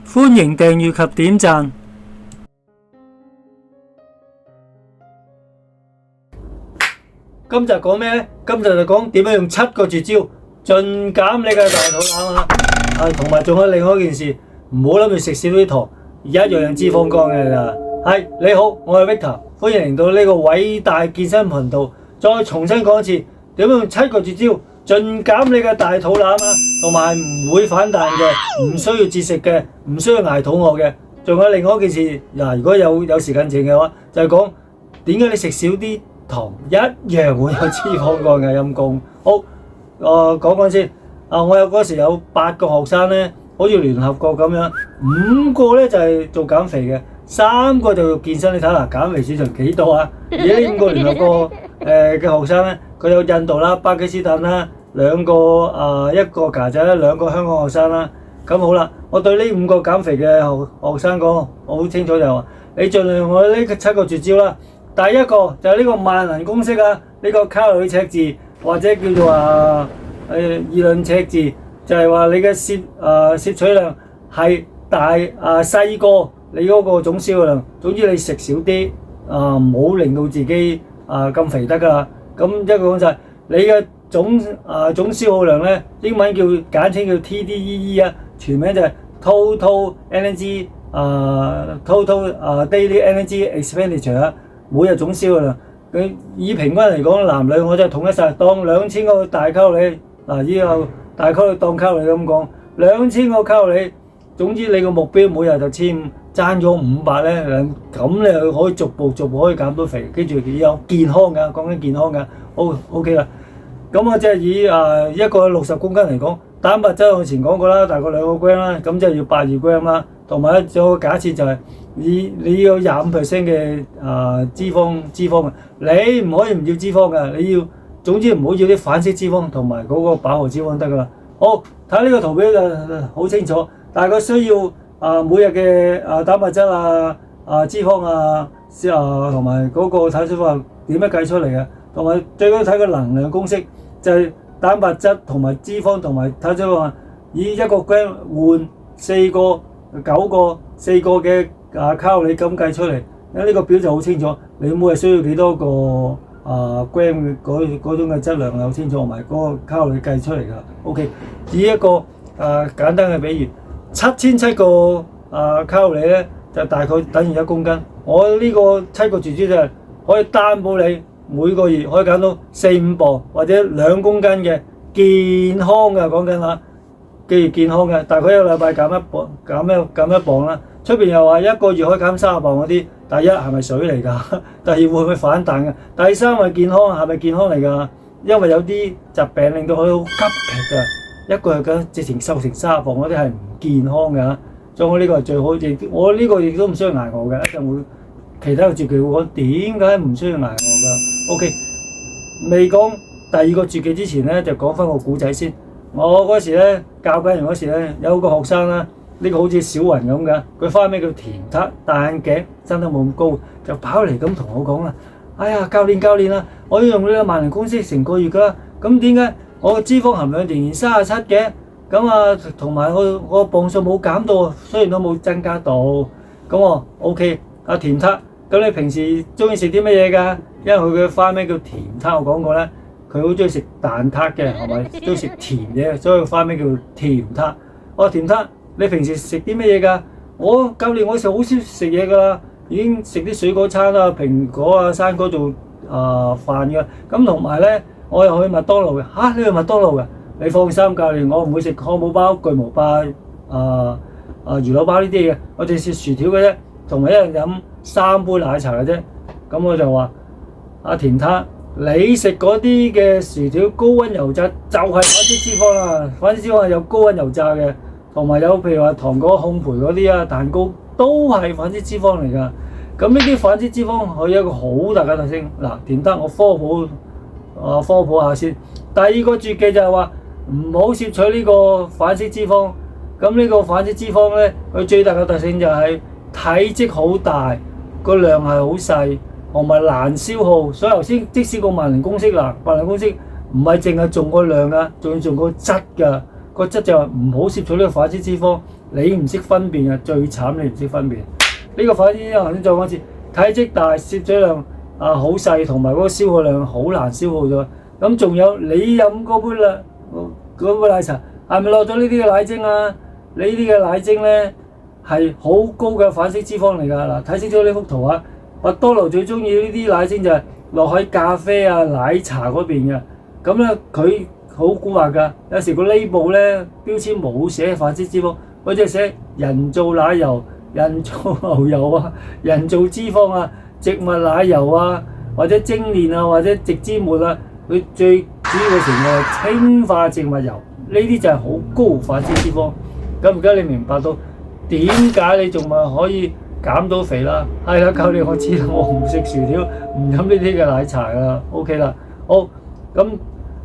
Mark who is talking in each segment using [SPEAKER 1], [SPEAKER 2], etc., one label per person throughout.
[SPEAKER 1] 歡迎訂閱及點讚。今集講咩咧？今集就講點樣用7個絕招盡減你嘅大肚腩啊！同埋仲有另外一件事，唔好諗住食少啲糖，一樣脂肪肝嘅咋。係你好，我係 Victor，歡迎嚟到呢個偉大健身頻道。再重新講一次，點樣用7個絕招盡減你嘅大肚腩啊！同埋唔會反彈嘅，唔需要節食嘅，唔需要捱肚餓嘅。仲有另外一件事，如果有時間剩嘅話，就係講點解你食少啲糖一樣會有脂肪肝嘅陰公。好，講先。我嗰時有8個學生咧，好似聯合國咁樣，5個咧就係做減肥嘅，3個就做健身。你睇下減肥市場幾多啊？而家呢5個聯合國嘅學生咧，佢有印度啦、巴基斯坦啦，2個一個㗎仔啦，2個香港學生啦。咁好啦，我對呢5個減肥嘅學生講，我好清楚就係話，你盡量用我呢7個絕招啦。第一個就係呢個萬能公式啊，呢個卡路里赤字或者叫做議論赤字，就係話你嘅攝取量係細過你嗰個總消耗量。總之你食少啲唔好令到自己咁肥得㗎啦。咁一個講就係你嘅總消耗量咧，英文簡稱叫 TDEE 啊，全名就係 Total Energy Total Daily Energy Expenditure 啊，每日總消耗量。佢以平均嚟講，男女我真係統一晒，當2000個大卡路里。以後大卡路里當卡路里咁講，2000個卡路里。總之你個目標每日就1500，爭咗500咧，咁你可以逐步可以減到肥，跟住有健康㗎，講緊健康㗎。OK 啦。咁我即係以一個60公斤嚟講，蛋白質我以前講過啦，大概2個 gram 啦，咁即係要82 gram 啦。同埋咧，仲有個假設就係你要25% 嘅脂肪嘅，你唔可以唔要脂肪㗎，你要。總之唔好要啲反式脂肪同埋嗰個飽和脂肪得㗎啦。好，睇呢個圖表就好清楚，大概需要每日嘅蛋白質脂肪同埋嗰個體水化點樣計出嚟嘅，同埋最緊要睇個能量公式，就係蛋白質同埋脂肪同埋體水化以1個 gram 換4個嘅卡路里咁計出嚟。呢個表就好清楚，你每日需要幾多個gram 嗰種嘅質量有清楚，同埋嗰個卡路里計出嚟㗎。OK， 以一個簡單嘅比喻，7700個卡路里咧，就大概等於1公斤。我呢個7個絕招就係可以擔保你每個月可以減到4-5磅或者2公斤嘅健康嘅，講緊啦，既然健康嘅，大概1個禮拜減一磅啦。出邊又話1個月可以減30磅嗰啲，第一係咪水嚟㗎？第二會唔會反彈㗎？第三係健康，係咪健康嚟㗎？因為有啲疾病令到佢好急劇㗎，1個月嘅直情瘦成30磅嗰啲係唔健康㗎。所以我呢個係最好，我呢個亦都唔需要捱餓嘅。一陣會其他嘅絕技會講點解唔需要捱餓㗎。OK， 未講第2個絕技之前咧，就講翻個古仔先。我嗰時咧教緊人嗰時咧，有個學生啦。呢個好似小雲咁嘅，佢花名叫田撻，戴眼鏡，身體冇咁高，就跑嚟咁同我講啦：哎呀，教練啊，我要用呢個萬能公式成個月㗎啦，咁點解我個脂肪含量仍然37嘅？咁同埋我磅數冇減到，雖然都冇增加到。咁我 OK， 田撻，咁你平時中意食啲乜嘢㗎？因為佢嘅花名叫田撻，我講過咧，佢好中意食蛋撻嘅，係咪？中意食甜嘢，所以花名叫田撻。我田撻。你平時食啲乜嘢㗎？教練，我好少食嘢㗎啦，已經食啲水果餐啦，蘋果生果做飯㗎。咁同埋咧，我又去麥當勞嘅。你去麥當勞㗎？你放心，教練，我唔會食漢堡包、巨無霸、魚柳包呢啲嘅，我淨係食薯條嘅啫，同埋一日飲3杯奶茶嘅啫。咁我就話：田撻，你食嗰啲嘅薯條高溫油炸，就係反式脂肪啦。反式脂肪係有高溫油炸嘅。同埋有譬如話糖果烘焙嗰啲蛋糕都係反式脂肪嚟㗎。咁呢啲反式脂肪佢有一個好大嘅特性。田撻我科普下先。第2個絕技就係話唔好攝取呢個反式脂肪。咁呢個反式脂肪咧，佢最大嘅特性就係體積好大，個量係好細，同埋難消耗。所以頭先即使個萬能公式萬能公式唔係淨係重個量㗎，仲要重個質㗎。個質就係唔好攝取呢個反式脂肪，你唔識分辨啊，最慘你唔識分辨。呢個反之頭先再講一次，體積大、攝取量好細，同埋嗰個消耗量好難消耗咗。咁仲有你飲嗰杯奶茶係咪落咗呢啲嘅奶精啊？呢啲嘅奶精咧係好高嘅反式脂肪嚟㗎。嗱，睇清楚呢幅圖啊！麥當勞最中意呢啲奶精就係落喺咖啡啊、奶茶嗰邊嘅。咁咧佢好蠱惑㗎，有時個 label 咧標籤冇寫反式脂肪，或者寫人造奶油、人造牛油啊、人造脂肪啊、植物奶油啊，或者精煉啊，或者植脂末啊。佢最主要嘅成分係氫化植物油，呢啲就係好高反式脂肪。咁而家你明白到點解你仲咪可以減到肥啦？係啦，教練我知道，我唔食薯條，唔飲呢啲嘅奶茶㗎啦。OK 啦，好，咁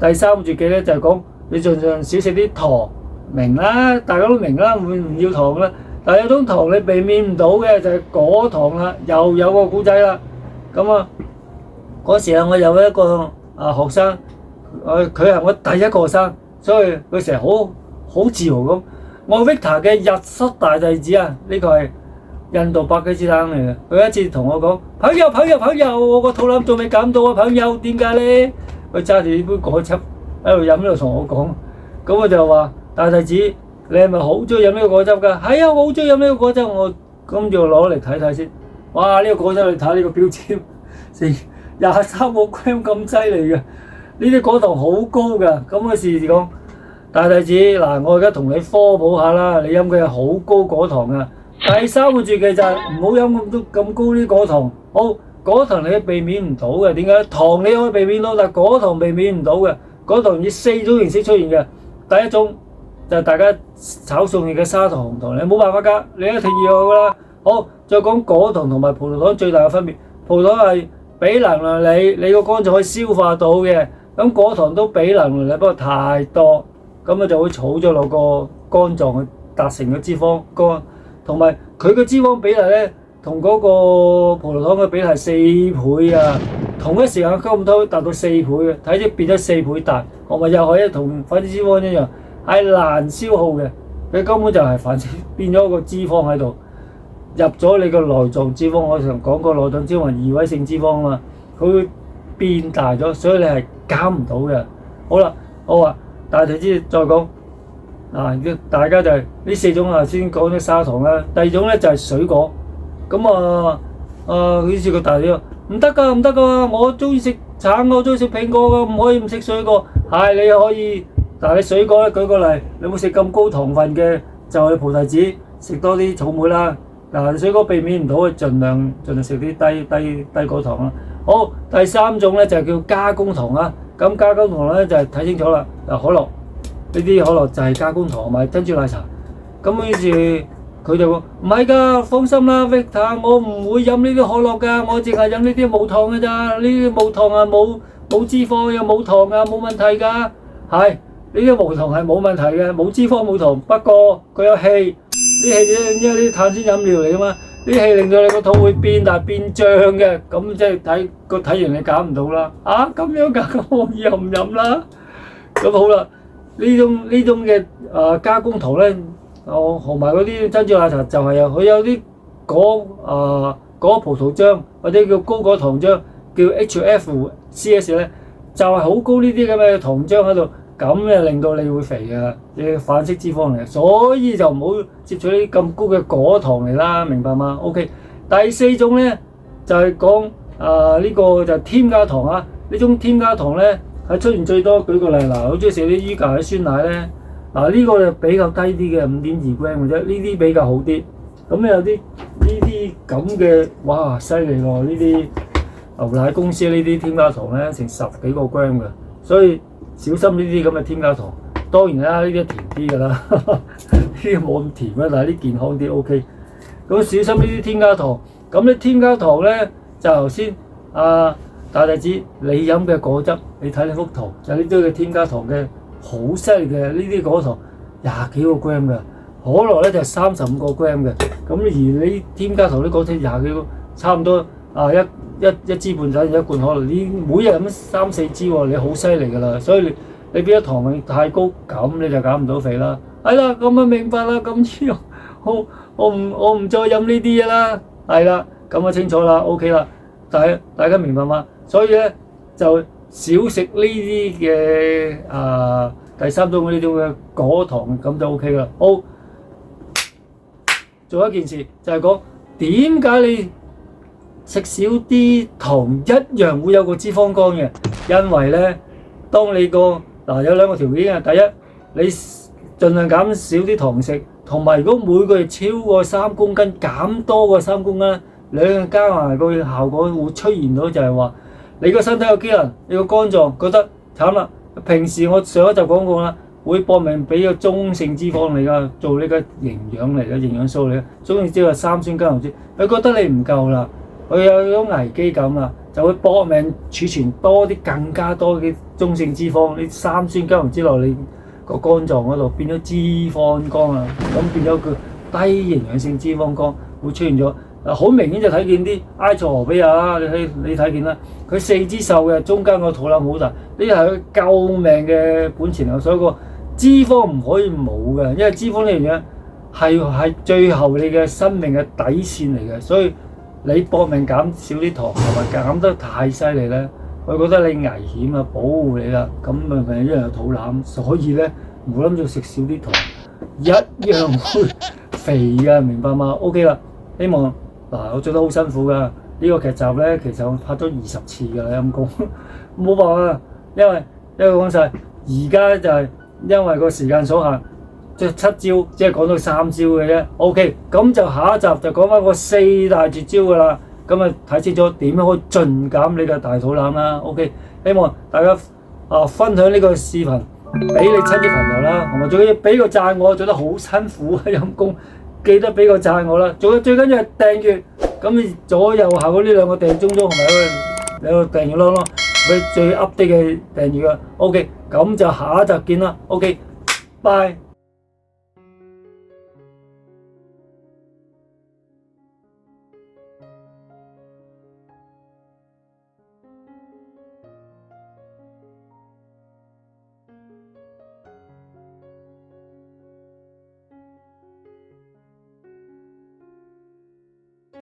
[SPEAKER 1] 第三個絕技咧就係講你盡量少食啲糖，明啦，大家都明啦，唔要糖啦。但係有種糖你避免唔到嘅就係果糖啦，又有個古仔啦。咁啊嗰時啊，我有一個學生，佢係我第一個學生，所以佢成日好自豪咁。我 Victor 嘅日室大弟子啊，呢個係印度巴基斯坦嚟嘅。佢一次同我講：朋友，我個肚腩仲未減到啊！朋友，點解咧？佢揸住呢杯果汁喺度飲，喺度同我講。咁我就話：大弟子，你係咪好中意飲呢個果汁㗎？係啊，我好中意飲呢個果汁。我咁就攞嚟睇睇先。哇！呢個果汁你睇呢個標籤，成23個 gram 咁犀利嘅。呢啲果糖好高㗎。咁嘅事講。大弟子，嗱，我而家同你科普下啦，你飲嘅係好高果糖啊！第三個絕技就係唔好飲咁高啲果糖。好，果糖你避免唔到嘅，點解？糖你可以避免到，但係果糖避免唔到嘅。果糖以4種形式出現嘅。第一種就係大家炒餸嘅砂糖、紅糖，你冇辦法㗎，你一定要有㗎啦。好，再講果糖同埋葡萄糖最大嘅分別，葡萄糖係俾能量你個肝就可以消化到嘅，咁果糖都俾能量你，不過太多。咁就會儲咗落個肝臟，去達成個脂肪肝，同埋佢嘅脂肪比例咧，同嗰個葡萄糖嘅比例係4倍啊！同一時間吸收達到4倍嘅，體積變咗4倍大，同埋又可以同反式脂肪一樣係難消耗嘅。佢根本就係反式變咗個脂肪喺度，入咗你個內臟脂肪。我常講過內臟脂肪係異位性脂肪啊嘛，佢會變大咗，所以你係減唔到嘅。好啦，我話。大弟子再講，大家就係呢4種啊，先講咗砂糖啦。第二種咧就係水果，咁好似個大弟話唔得㗎，我中意食橙，我中意食蘋果㗎，唔可以唔食水果。係你可以，但係你水果咧，舉個例，你冇食咁高糖分嘅，就係菩提子，食多啲草莓啦。嗱，水果避免唔到，盡量食啲低果糖啦。好，第三種咧就係叫加工糖啦。咁加工糖咧就係睇清楚啦，可樂呢啲可樂就係加工糖同埋珍珠奶茶。咁於是佢就話唔係㗎，放心啦 Victor， 我唔會飲呢啲可樂㗎，我淨係飲呢啲冇糖㗎咋，呢啲冇糖啊，冇脂肪又冇糖啊，冇問題㗎。係呢啲無糖係冇問題嘅，冇脂肪冇糖，不過佢有氣，啲氣因為呢啲碳酸飲料嚟㗎嘛。啲氣令到你個肚會變大變脹嘅，咁即係睇個體型你減唔到啦。咁樣㗎，咁我以後唔飲啦。咁好啦，呢種嘅加工糖咧，同埋嗰啲珍珠奶茶就係佢有啲果葡萄漿或者叫高果糖漿，叫 HFCS 咧，就係好高呢啲咁嘅糖漿喺度。咁就令到你會肥嘅，你反式脂肪嚟嘅，所以就唔好接觸啲咁高嘅果糖嚟啦，明白嗎 ？OK， 第4種咧就係講呢個就係添加糖啊。呢種添加糖咧係出現最多。舉個例，好中意食啲依咖啲酸奶咧，呢個就比較低啲嘅5.2 gram 嘅啫，呢啲比較好啲。咁有啲呢啲咁嘅，哇犀利喎！呢啲牛奶公司呢啲添加糖咧成10幾個 gram 嘅，所以小心呢啲咁嘅添加糖。當然啦，呢啲甜啲㗎啦，呢啲冇咁甜啦，但係啲健康啲 OK。咁小心呢啲添加糖。咁啲添加糖咧就頭先大弟子你飲嘅果汁，你睇呢幅圖就呢堆嘅添加糖嘅好犀利嘅，呢啲果糖20幾個 gram 嘅，可樂咧就35個 gram 嘅。咁而你添加糖啲果汁20幾個，差唔多一支半仔一罐可樂，你每日飲3-4支喎，你好犀利㗎啦。所以你變咗糖太高，咁你就減唔到肥啦。係啦，咁啊明白啦，咁我唔再飲呢啲嘢啦，係啦，咁啊清楚啦 ，OK 啦，大家明白嗎？所以咧就少食呢啲嘅第三種呢種嘅果糖，咁就 OK 啦。好，做一件事就係講點解你食少啲糖一樣會有個脂肪肝嘅，因為咧當你有兩個條件啊，第一你盡量減少啲糖食，同埋如果每個月超過3公斤，減多過3公斤，兩樣加埋個效果會出現到就係話你個身體個機能，你個肝臟覺得慘啦。平時我上一集講過啦，會搏命俾個中性脂肪嚟噶，做呢個營養嚟嘅營養素嚟嘅，中性脂肪係三酸甘油酯，佢覺得你唔夠啦，佢有種危機感啦，就會搏命儲存多啲更加多嘅中性脂肪，啲三酸甘油酯落你個肝臟嗰度，變咗脂肪肝啊，咁變咗個低營養性脂肪肝會出現咗。好明顯就睇見啲埃塞俄比亞啦，你睇見啦，佢四肢瘦嘅，中間個肚腩好大，呢係佢救命嘅本錢啊！所以個脂肪唔可以冇嘅，因為脂肪呢樣嘢係最後你嘅生命嘅底線嚟嘅，所以你搏命減少啲糖同埋減得太犀利咧，佢覺得你危險啊，保護你啦，咁咪一樣有肚腩，所以咧唔好諗住食少啲糖，一樣會肥嘅，明白嗎 ？OK 啦，希望。我做得好辛苦㗎，呢個劇集咧其實我拍咗20次㗎啦，陰公冇辦法啊，因為講晒，而家就係因為個時間所限，即係7招，只係講到3招嘅啫。OK，咁就下一集就講翻個4大絕招㗎啦。咁啊睇清楚點樣可以盡減你嘅大肚腩啦。OK，希望大家分享呢個視頻俾你親戚朋友啦，同埋仲要俾個讚我，做得好辛苦啊，陰公。記得俾個讚我啦，最緊要係訂閱，咁你左右下嗰呢兩個訂鐘同埋有個訂閱啷咯，佢最 update 嘅訂閱啊。OK，咁就下一集見啦。OK，拜。